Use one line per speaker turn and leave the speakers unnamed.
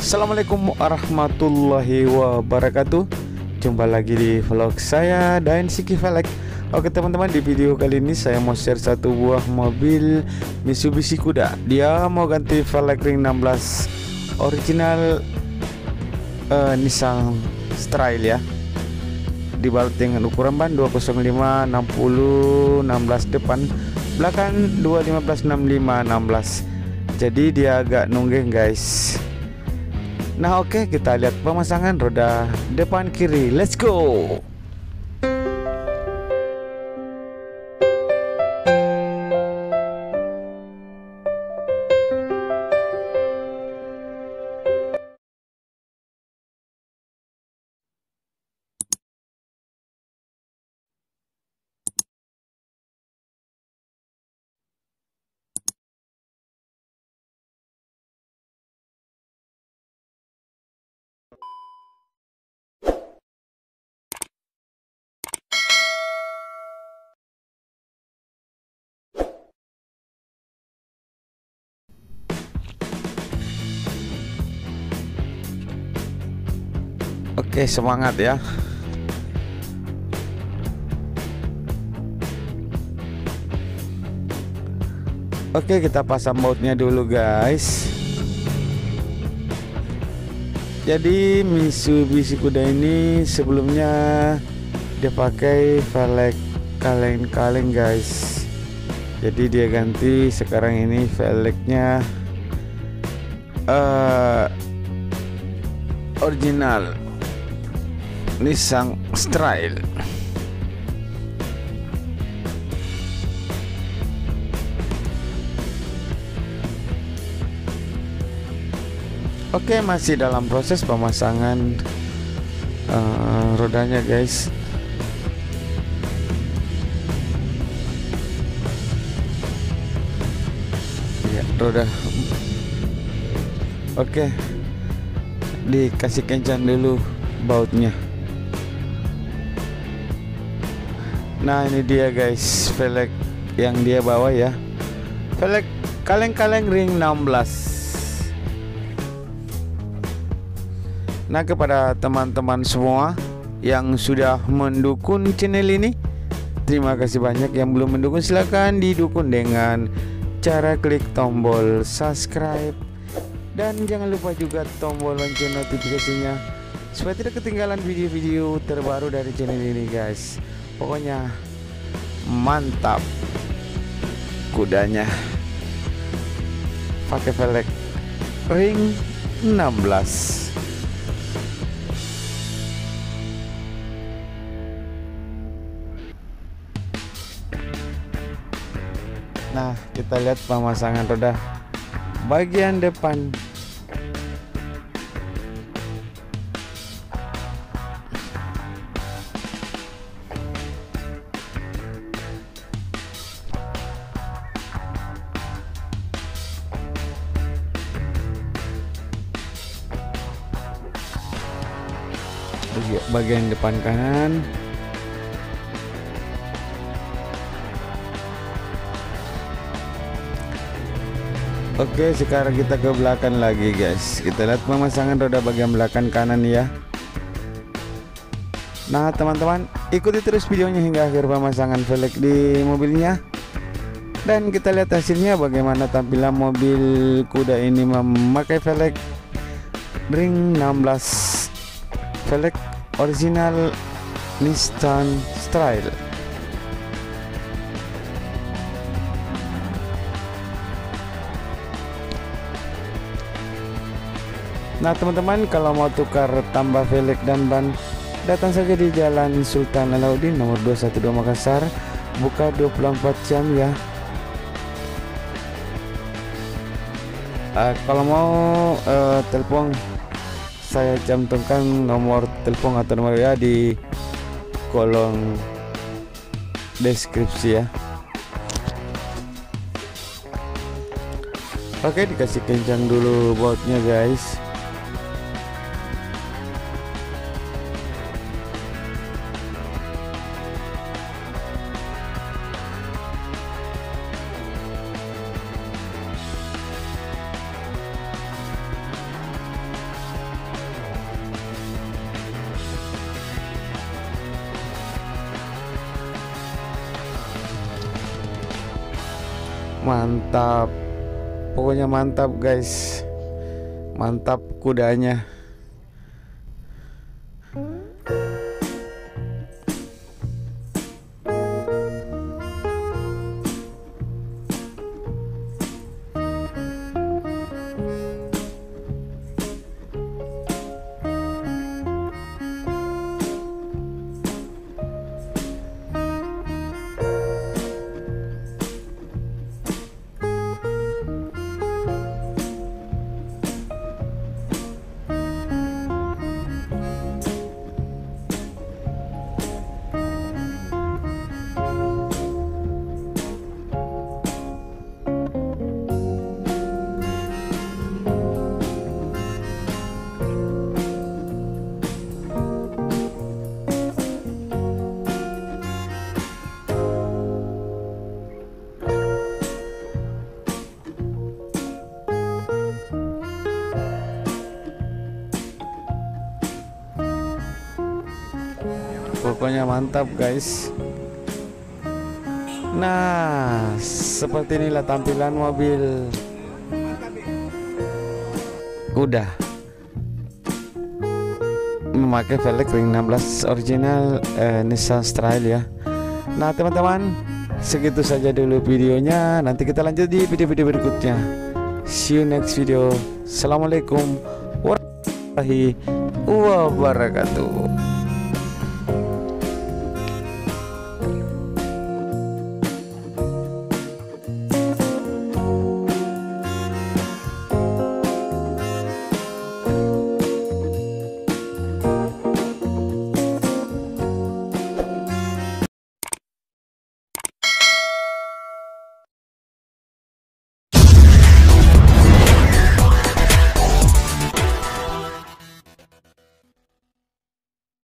Assalamualaikum warahmatullahi wabarakatuh. Jumpa lagi di vlog saya dan Siki Velek. Oke teman-teman, di video kali ini saya mau share satu buah mobil Mitsubishi Kuda. Dia mau ganti velg ring 16 original Nissan Style ya. Dibalut dengan ukuran ban 205 60 16 depan, belakang 215 65 16. Jadi dia agak nungging guys. Nah oke, kita lihat pemasangan roda depan kiri. Let's go. Oke, semangat ya. Oke, kita pasang bautnya dulu guys. Jadi Mitsubishi Kuda ini sebelumnya dia pakai velg kaleng-kaleng guys. Jadi dia ganti sekarang ini velgnya original Nissan Style. Oke, masih dalam proses pemasangan rodanya guys. Ya, roda. Oke, dikasih kencang dulu bautnya. Nah ini dia guys velg yang dia bawa ya, velg kaleng-kaleng ring 16. Nah kepada teman-teman semua yang sudah mendukung channel ini, terima kasih banyak. Yang belum mendukung silahkan didukung dengan cara klik tombol subscribe, dan jangan lupa juga tombol lonceng notifikasinya supaya tidak ketinggalan video-video terbaru dari channel ini guys. Pokoknya mantap kudanya, pakai velg ring 16. Nah kita lihat pemasangan roda bagian depan. Bagian depan kanan, oke sekarang kita ke belakang lagi guys. Kita lihat pemasangan roda bagian belakang kanan ya. Nah teman-teman, ikuti terus videonya hingga akhir pemasangan velg di mobilnya, dan kita lihat hasilnya bagaimana tampilan mobil kuda ini memakai velg ring 16, velg original Nissan Style. Nah teman-teman, kalau mau tukar tambah velg dan ban, datang saja di Jalan Sultan Alauddin nomor 212 Makassar, buka 24 jam ya. Kalau mau telepon, saya cantumkan nomor telepon atau nomor ya di kolom deskripsi ya. Oke, dikasih kencang dulu bautnya guys. Mantap, pokoknya mantap guys, mantap kudanya. Pokoknya mantap guys. Nah, seperti inilah tampilan mobil kuda memakai velg ring 16 original Nissan Style ya. Nah teman-teman, segitu saja dulu videonya. Nanti kita lanjut di video-video berikutnya. See you next video. Assalamualaikum warahmatullahi wabarakatuh.